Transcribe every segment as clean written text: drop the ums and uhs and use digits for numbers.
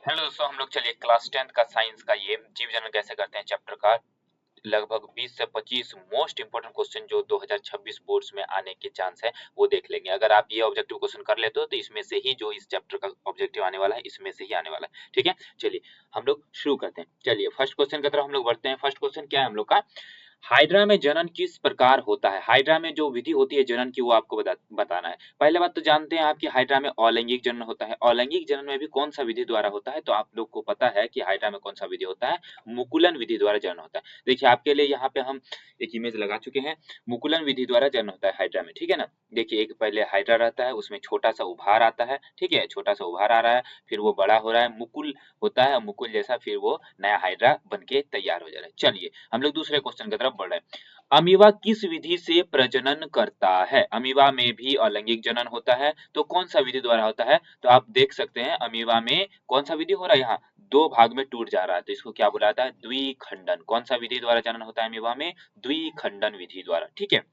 Hello दोस्तों, हम लोग चलिए क्लास 10th का साइंस का ये जीव विज्ञान कैसे करते हैं चैप्टर का लगभग 20 से 25 मोस्ट इंपोर्टेंट क्वेश्चन जो 2026 बोर्ड्स में आने के चांस है वो देख लेंगे। अगर आप ये ऑब्जेक्टिव क्वेश्चन कर लेते हो तो इसमें से ही जो इस चैप्टर का ऑब्जेक्टिव आने वाला है इसमें से ही आने वाला है। ठीक है, चलिए हम लोग शुरू करते हैं। चलिए फर्स्ट क्वेश्चन की तरफ हम लोग बढ़ते हैं। फर्स्ट क्वेश्चन क्या है हम लोग का, हाइड्रा में जनन किस प्रकार होता है। हाइड्रा में जो विधि होती है जनन की वो आपको बताना है। पहले बात तो जानते हैं आप कि हाइड्रा में अलैंगिक जनन होता है। अलैंगिक जनन में भी कौन सा विधि द्वारा होता है, तो आप लोग को पता है कि हाइड्रा में कौन सा विधि होता है, मुकुलन विधि द्वारा जनन होता है। देखिए आपके लिए यहाँ पे हम एक इमेज लगा चुके हैं, मुकुलन विधि द्वारा जनन होता है हाइड्रा में। ठीक है ना, देखिए एक पहले हाइड्रा रहता है, उसमें छोटा सा उभार आता है। ठीक है, छोटा सा उभार आ रहा है, फिर वो बड़ा हो रहा है, मुकुल होता है, मुकुल जैसा फिर वो नया हाइड्रा बन के तैयार हो जा रहा है। चलिए हम लोग दूसरे क्वेश्चन की तरफ बढ़ रहे हैं। अमीबा किस विधि से प्रजनन करता है। अमीबा में भी अलैंगिक जनन होता है, तो कौन सा विधि द्वारा होता है, तो आप देख सकते हैं अमीबा में कौन सा विधि हो रहा है, यहाँ दो भाग में टूट जा रहा है, तो इसको क्या बुलाता है, द्विखंडन। कौन सा विधि द्वारा जनन होता है अमीबा में, द्विखंडन विधि द्वारा। ठीक है,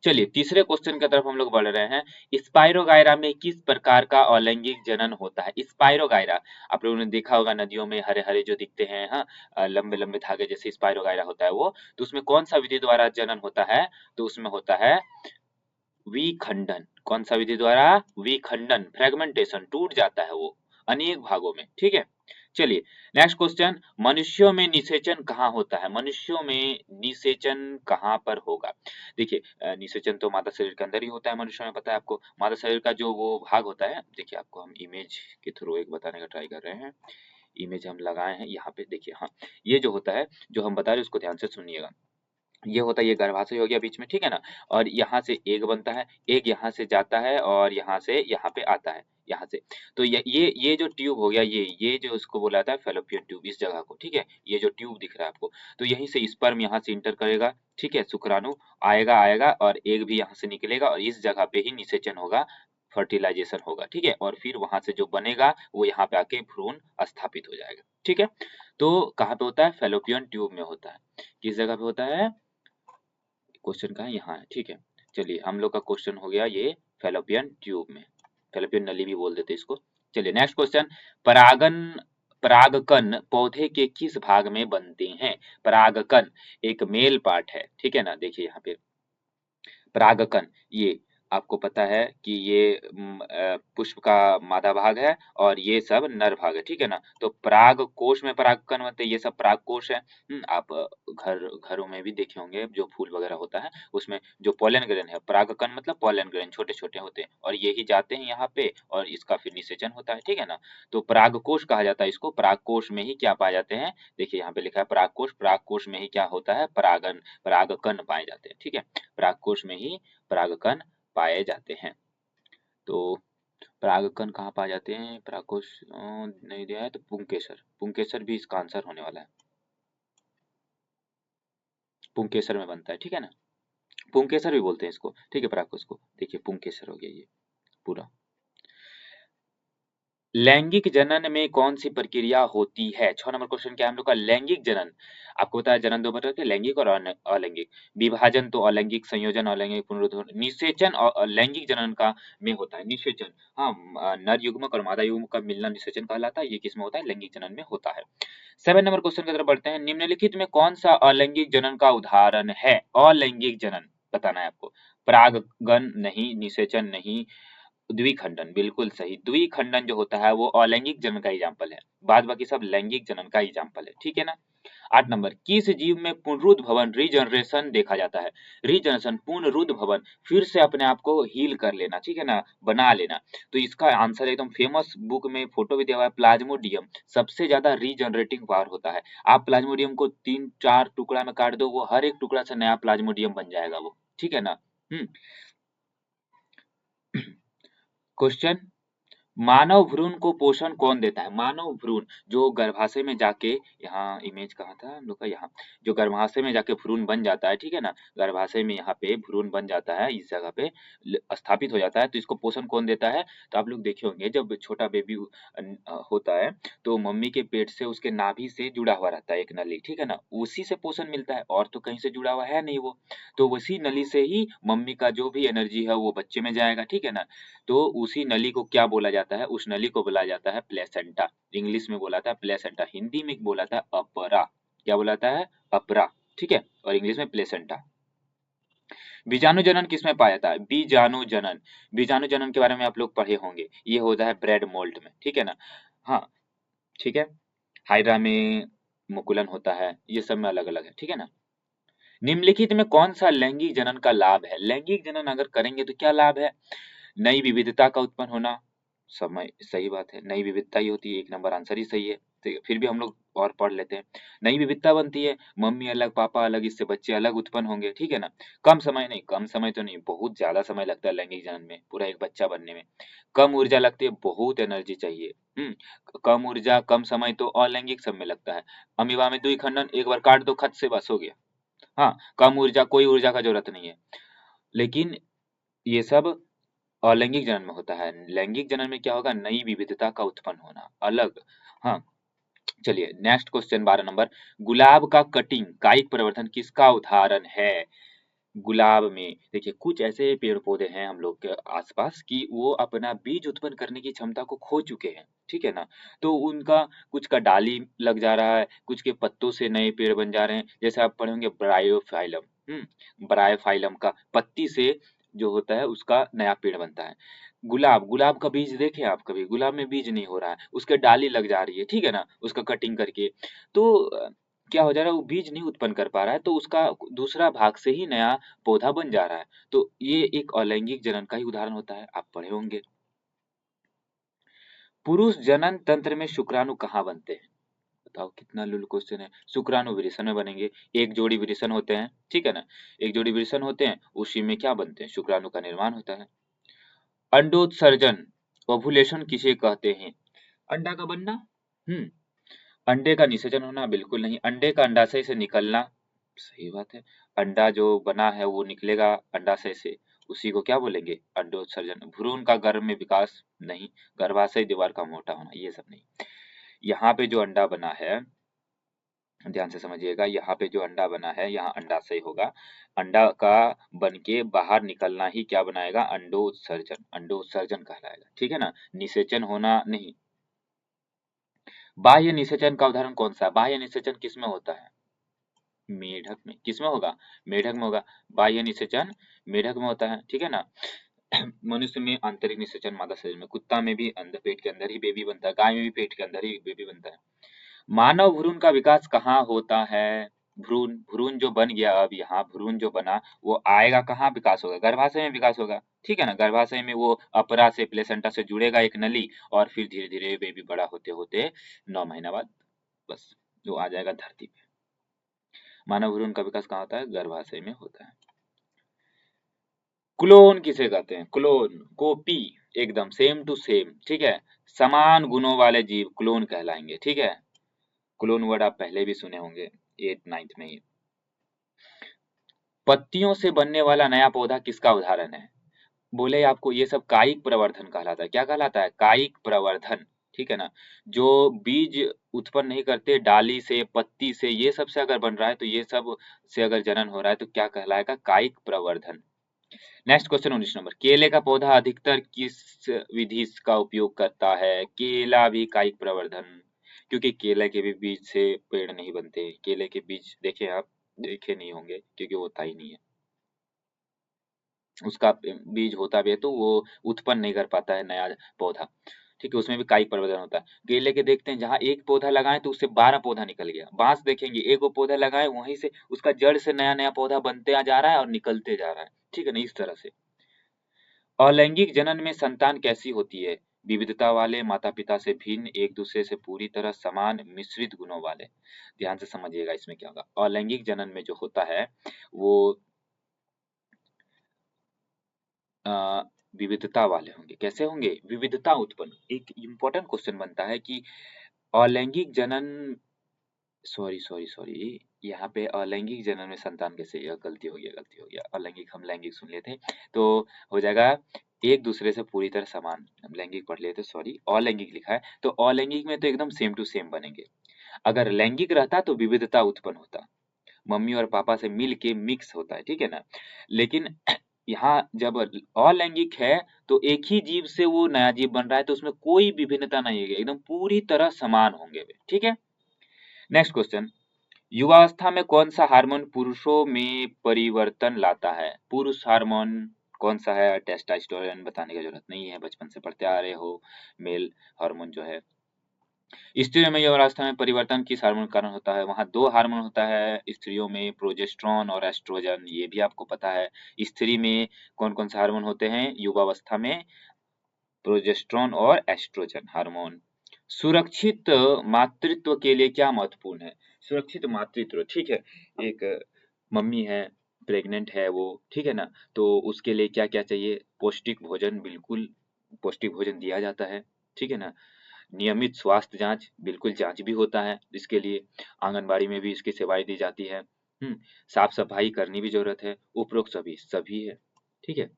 चलिए तीसरे क्वेश्चन की तरफ हम लोग बढ़ रहे हैं। स्पाइरोगायरा में किस प्रकार का अलैंगिक जनन होता है। स्पाइरोगायरा आप लोगों ने देखा होगा नदियों में हरे हरे जो दिखते हैं, हाँ लंबे लंबे धागे जैसे स्पाइरोगायरा होता है वो, तो उसमें कौन सा विधि द्वारा जनन होता है, तो उसमें होता है विखंडन। कौन सा विधि द्वारा, विखंडन, फ्रेगमेंटेशन, टूट जाता है वो अनेक भागों में। ठीक है, चलिए नेक्स्ट क्वेश्चन, मनुष्यों में निषेचन कहाँ होता है। मनुष्यों में निषेचन कहाँ पर होगा। देखिए निषेचन तो मादा शरीर के अंदर ही होता है। मनुष्यों में पता है आपको, मादा शरीर का जो वो भाग होता है, देखिए आपको हम इमेज के थ्रू एक बताने का ट्राई कर रहे हैं। इमेज हम लगाए हैं यहाँ पे, देखिए हाँ ये जो होता है जो हम बता रहे हैं उसको ध्यान से सुनिएगा। ये होता है, ये गर्भाशय हो गया बीच में, ठीक है ना, और यहाँ से एग बनता है, एग यहाँ से जाता है और यहाँ से यहाँ पे आता है, यहाँ से। तो ये जो ट्यूब हो गया, ये जो उसको बोला जाता है फेलोपियन ट्यूब, इस जगह को। ठीक है, ये जो ट्यूब दिख रहा है आपको, तो यहीं से स्पर्म यहाँ से इंटर करेगा। ठीक है, शुक्राणु आएगा आएगा और एग भी यहाँ से निकलेगा और इस जगह पे ही निषेचन होगा, फर्टिलाइजेशन होगा। ठीक है, और फिर वहां से जो बनेगा वो यहाँ पे आके भ्रूण स्थापित हो जाएगा। ठीक है, तो कहाँ पे होता है, फेलोपियन ट्यूब में होता है। किस जगह पे होता है, क्वेश्चन कहाँ है, यहाँ है। ठीक है, चलिए हम लोग का क्वेश्चन हो गया ये फेलोपियन ट्यूब में, फेलोपियन नली भी बोल देते हैं इसको। चलिए नेक्स्ट क्वेश्चन, परागन परागकण पौधे के किस भाग में बनते हैं। परागकण एक मेल पार्ट है। ठीक है ना, देखिए यहाँ पे परागकण, ये आपको पता है कि ये पुष्प का मादा भाग है और ये सब नर भाग है। ठीक है ना, तो पराग कोश में परागकण होते हैं, ये सब पराग कोश है। आप घरों में भी देखे होंगे जो फूल वगैरह होता है उसमें जो पोलन ग्रेन है, परागकण मतलब पोलन ग्रेन छोटे छोटे होते हैं और ये ही जाते हैं यहाँ पे और इसका फिर निषेचन होता है। ठीक है ना, तो परागकोश कहा जाता है इसको। परागकोश में ही क्या पाए जाते हैं, देखिए यहाँ पे लिखा है परागकोश, परागकोश में ही क्या होता है, परागन परागकण पाए जाते हैं। ठीक है, परागकोश में ही परागकण पाए जाते हैं। तो परागकण कहाँ पाए जाते हैं, परागकोश नहीं दिया है तो पुंकेसर, पुंकेसर भी इसका आंसर होने वाला है। पुंकेसर में बनता है। ठीक है ना, पुंकेसर भी बोलते हैं इसको। ठीक है, परागकोश को देखिए पुंकेसर हो गया ये पूरा। लैंगिक जनन में कौन सी प्रक्रिया होती है। 6 नंबर क्वेश्चन क्या है हम लोग का, लैंगिक जनन। आपको पता है जनन दो प्रकार के, लैंगिक और अलैंगिक। विभाजन तो अलैंगिक, संयोजन अलैंगिक, पुनरुत्थान, निषेचन और लैंगिक जनन का में होता है निषेचन। हाँ, नर युग्मक और मादा युग्मक का मिलना निषेचन कहलाता है, ये किसमें होता है, लैंगिक जनन में होता है। 7 नंबर क्वेश्चन की तरफ बढ़ते हैं। निम्नलिखित में कौन सा अलैंगिक जनन का उदाहरण है। अलैंगिक जनन बताना है आपको, परागगण नहीं, निषेचन नहीं, द्विखंडन बिल्कुल सही। द्विखंडन जो होता है वो अलैंगिक जनन का एग्जाम्पल है, बाद बाकी सब लैंगिक जनन का एग्जाम्पल है। ठीक है ना, 8 नंबर, किस जीव में पुनरुद्भवन रीजनरेशन देखा जाता है। रीजनरेशन पुनरुद्भवन, फिर से अपने आप को हील कर लेना, ठीक है ना, बना लेना। तो इसका आंसर एकदम फेमस बुक में फोटो भी दिया हुआ है, प्लाज्मोडियम सबसे ज्यादा रीजनरेटिंग पावर होता है। आप प्लाज्मोडियम को 3-4 टुकड़ा में काट दो, वो हर एक टुकड़ा से नया प्लाज्मोडियम बन जाएगा वो। ठीक है ना, क्वेश्चन, मानव भ्रूण को पोषण कौन देता है। मानव भ्रूण जो गर्भाशय में जाके, यहाँ इमेज कहाँ था हम लोग का, यहाँ जो गर्भाशय में जाके भ्रूण बन जाता है। ठीक है ना, गर्भाशय में यहाँ पे भ्रूण बन जाता है, इस जगह पे स्थापित हो जाता है, तो इसको पोषण कौन देता है। तो आप लोग देखे होंगे जब छोटा बेबी होता है तो मम्मी के पेट से उसके नाभि से जुड़ा हुआ रहता है एक नली। ठीक है ना, उसी से पोषण मिलता है और तो कहीं से जुड़ा हुआ है नहीं वो, तो उसी नली से ही मम्मी का जो भी एनर्जी है वो बच्चे में जाएगा। ठीक है ना, तो उसी नली को क्या बोला जाता जाता है, उस नली को बोला जाता है प्लेसेंटा। इंग्लिश में बोला था प्लेसेंटा, हिंदी में बोला था अपरा। क्या बोलाता है? अपरा, ठीक है, और इंग्लिश में प्लेसेंटा। बीजाणु जनन किसमें पाया जाता है? बीजाणु जनन, बीजाणु जनन के बारे में आप लोग पढ़े होंगे, ये होता है ब्रेड मोल्ड में, ठीक है ना। हाँ, ठीक है, हाइड्रा में मुकुलन होता है, ये सब में अलग अलग है, ठीक है ना। निम्नलिखित में कौन सा लैंगिक जनन का लाभ है? लैंगिक जनन अगर करेंगे तो क्या लाभ है? नई विविधता का उत्पन्न होना, समय सही बात है, नई विविधता ही होती है, एक नंबर आंसर ही सही है। तो फिर भी हम लोग और पढ़ लेते हैं। नई विविधता बनती है, मम्मी अलग पापा अलग, इससे बच्चे अलग उत्पन्न होंगे, ठीक है ना। कम समय नहीं, कम समय तो नहीं, बहुत ज्यादा समय लगता है लैंगिक जनन में, पूरा एक बच्चा बनने में। कम ऊर्जा लगती है, बहुत एनर्जी चाहिए। कम ऊर्जा कम समय तो अलैंगिक सब में लगता है। अमीबा में दुई खंडन, एक बार काट दो खत से बस हो गया। हाँ, कम ऊर्जा, कोई ऊर्जा का जरूरत नहीं है। लेकिन ये सब अलैंगिक जनन में होता है। लैंगिक जनन में क्या होगा? नई विविधता का उत्पन्न होना, अलग। हाँ, चलिए नेक्स्ट क्वेश्चन 12 नंबर। गुलाब का कटिंग कायिक परिवर्तन किसका उदाहरण है? गुलाब में देखिए कुछ ऐसे पेड़ पौधे हैं हम लोग के आसपास कि वो अपना बीज उत्पन्न करने की क्षमता को खो चुके हैं, ठीक है ना। तो उनका कुछ का डाली लग जा रहा है, कुछ के पत्तों से नए पेड़ बन जा रहे हैं। जैसे आप पढ़े होंगे ब्रायोफाइलम, ब्रायोफाइलम का पत्ती से जो होता है उसका नया पेड़ बनता है। गुलाब, गुलाब का बीज देखे आप कभी? गुलाब में बीज नहीं हो रहा है, उसके डाली लग जा रही है, ठीक है ना, उसका कटिंग करके। तो क्या हो जा रहा है, वो बीज नहीं उत्पन्न कर पा रहा है, तो उसका दूसरा भाग से ही नया पौधा बन जा रहा है। तो ये एक अलैंगिक जनन का ही उदाहरण होता है, आप पढ़े होंगे। पुरुष जनन तंत्र में शुक्राणु कहाँ बनते हैं? बताओ, कितना लुल क्वेश्चन है। शुक्राणु वृषण में बनेंगे, एक जोड़ी वृषण होते हैं, ठीक है ना। एक जोड़ी वृषण होते हैं, उसी में क्या बनते हैं? शुक्राणु का निर्माण होता है। अंडोत्सर्जन, ओव्यूलेशन किसे कहते हैं? अंडा का बनना, हम्म अंडे का निषेचन होना, बिल्कुल नहीं। अंडे का अंडाशय से निकलना, सही बात है। अंडा जो बना है वो निकलेगा अंडाशय से, उसी को क्या बोलेंगे? अंडोत्सर्जन। भ्रूण का गर्भ में विकास, नहीं। गर्भाशय दीवार का मोटा होना, ये सब नहीं। यहाँ पे जो अंडा बना है, ध्यान से समझिएगा, यहाँ पे जो अंडा बना है, यहाँ अंडाशय होगा। अंडा का बन के बाहर निकलना ही क्या बनाएगा? अंडोत्सर्जन, अंडोत्सर्जन कहलाएगा, ठीक है ना। निषेचन होना नहीं। बाह्य निषेचन का उदाहरण कौन सा? बाह्य निषेचन किसमें होता है? मेढक में। किसमें होगा? मेढक में होगा। बाह्य निषेचन मेढक में होता है, ठीक है ना। मनुष्य में आंतरिक निषेचन मादा शरीर में, कुत्ता में भी अंदर पेट के अंदर ही बेबी बनता है, गाय में भी पेट के अंदर ही बेबी बनता है। मानव भ्रूण का विकास कहाँ होता है? भ्रूण, भ्रूण जो बन गया, अब यहाँ भ्रूण जो बना वो आएगा कहाँ विकास होगा? गर्भाशय में विकास होगा, ठीक है ना। गर्भाशय में वो अपरा से प्लेसेंटा से जुड़ेगा एक नली, और फिर धीरे धीरे बेबी बड़ा होते होते 9 महीना बाद बस जो आ जाएगा धरती पे। मानव भ्रूण का विकास कहाँ होता है? गर्भाशय में होता है। क्लोन किसे कहते हैं? क्लोन, कॉपी, एकदम सेम टू सेम, ठीक है। समान गुणों वाले जीव क्लोन कहलाएंगे, ठीक है। क्लोन वर्ड आप पहले भी सुने होंगे 8th 9th में ही। पत्तियों से बनने वाला नया पौधा किसका उदाहरण है? बोले आपको ये सब कायिक प्रवर्धन कहलाता है। क्या कहलाता है? कायिक प्रवर्धन, ठीक है ना। जो बीज उत्पन्न नहीं करते, डाली से पत्ती से ये सब से अगर बन रहा है, तो ये सब से अगर जनन हो रहा है तो क्या कहलाएगा? कायिक प्रवर्धन। Next question 19 number. केले का पौधा अधिकतर किस विधि का उपयोग करता है? केला भी कायिक प्रवर्धन, क्योंकि केले के भी बीज से पेड़ नहीं बनते। केले के बीज देखे आप? देखे नहीं होंगे, क्योंकि वो होता ही नहीं है। उसका बीज होता भी है तो वो उत्पन्न नहीं कर पाता है नया पौधा, ठीक है। उसमें भी कायिक प्रवर्धन होता है। केले के देखते हैं, जहाँ एक पौधा लगाए तो उससे 12 पौधा निकल गया। बांस देखेंगे, एक वो पौधा लगाए वहीं से उसका जड़ से नया नया पौधा बनते जा रहा है और निकलते जा रहा है, ठीक है ना, इस तरह से। अलैंगिक जनन में संतान कैसी होती है? विविधता वाले, माता पिता से भिन्न, एक दूसरे से पूरी तरह समान, मिश्रित गुणों वाले। ध्यान से समझिएगा इसमें क्या होगा। अलैंगिक जनन में जो होता है वो अ, विविधता वाले होंगे। कैसे होंगे? विविधता उत्पन्न। एक इम्पोर्टेंट क्वेश्चन बनता है कि अलैंगिक जनन, सॉरी सॉरी सॉरी, यहाँ पे अलैंगिक जनन में संतान कैसे? गलती हो गया, गलती हो गया। अलैंगिक हम लैंगिक सुन लेते तो हो जाएगा एक दूसरे से पूरी तरह समान। हम लैंगिक पढ़ लेते, सॉरी, अलैंगिक लिखा है। तो अलैंगिक में तो एकदम सेम टू सेम बनेंगे। अगर लैंगिक रहता तो विविधता उत्पन्न होता, मम्मी और पापा से मिल के मिक्स होता है, ठीक है ना। लेकिन यहाँ जब अलैंगिक है तो एक ही जीव से वो नया जीव बन रहा है, तो उसमें कोई विभिन्नता नहीं है, एकदम पूरी तरह समान होंगे वे, ठीक है। नेक्स्ट क्वेश्चन, युवावस्था में कौन सा हार्मोन पुरुषों में परिवर्तन लाता है? पुरुष हार्मोन कौन सा है? टेस्टोस्टेरोन बताने की जरूरत नहीं है, बचपन से पढ़ते आ रहे हो। मेल हार्मोन जो है। स्त्रियों में युवावस्था में परिवर्तन किस हार्मोन के कारण होता है? वहाँ दो हार्मोन होता है स्त्रियों में, प्रोजेस्टेरोन और एस्ट्रोजन, ये भी आपको पता है। स्त्री में कौन कौन से हार्मोन होते हैं युवावस्था में? प्रोजेस्टेरोन और एस्ट्रोजन हार्मोन। सुरक्षित मातृत्व के लिए क्या महत्वपूर्ण है? सुरक्षित मातृत्व, ठीक है, एक मम्मी है, प्रेग्नेंट है वो, ठीक है ना, तो उसके लिए क्या क्या चाहिए? पौष्टिक भोजन, बिल्कुल पौष्टिक भोजन दिया जाता है, ठीक है ना। नियमित स्वास्थ्य जांच, बिल्कुल जांच भी होता है इसके लिए, आंगनबाड़ी में भी इसकी सेवाएं दी जाती है। साफ सफाई करनी भी जरूरत है। उपरोक्त सभी सभी है, ठीक है,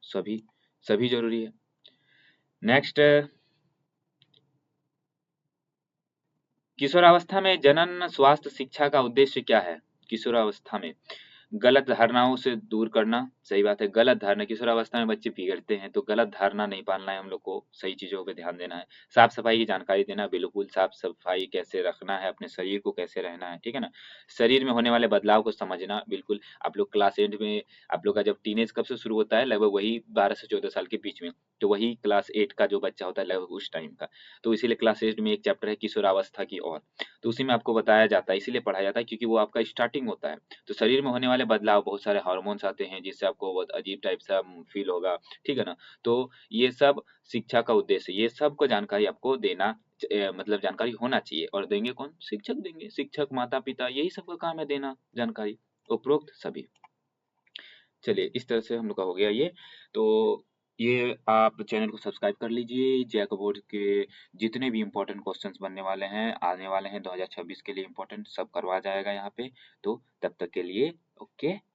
सभी सभी जरूरी है। नेक्स्ट, किशोरावस्था में जनन स्वास्थ्य शिक्षा का उद्देश्य क्या है? किशोरावस्था में गलत धारणाओं से दूर करना, सही बात है। गलत धारणा, किशोरावस्था में बच्चे बिगड़ते हैं, तो गलत धारणा नहीं पालना है हम लोग को, सही चीजों पे ध्यान देना है। साफ सफाई की जानकारी देना, बिल्कुल साफ सफाई कैसे रखना है, अपने शरीर को कैसे रहना है, ठीक है ना। शरीर में होने वाले बदलाव को समझना, बिल्कुल। आप लोग क्लास 8 में, आप लोग का जब टीनेज कब से शुरू होता है? लगभग वही 12 से 14 साल के बीच में, तो वही क्लास 8 का जो बच्चा होता है लगभग उस टाइम का। तो इसीलिए क्लास 8 में एक चैप्टर है किशोरावस्था की ओर, तो उसी में आपको बताया जाता है, इसीलिए पढ़ाया जाता है क्योंकि वो आपका स्टार्टिंग होता है। तो शरीर में होने वाले बदलाव, बहुत सारे हार्मोन्स आते हैं जिससे आपको बहुत अजीब टाइप सा फील होगा, ठीक है ना। तो ये सब शिक्षा का उद्देश्य, ये सब को जानकारी आपको देना, मतलब जानकारी होना चाहिए। और देंगे कौन? शिक्षक देंगे, शिक्षक, माता पिता, यही सब का काम है देना जानकारी, उपरोक्त सभी। चलिए, इस तरह से हम लोग का हो गया ये। तो ये आप चैनल को सब्सक्राइब कर लीजिए। जैक बोर्ड के जितने भी इम्पोर्टेंट क्वेश्चंस बनने वाले हैं, आने वाले हैं 2026 के लिए इम्पोर्टेंट, सब करवा जाएगा यहाँ पे। तो तब तक के लिए ओके।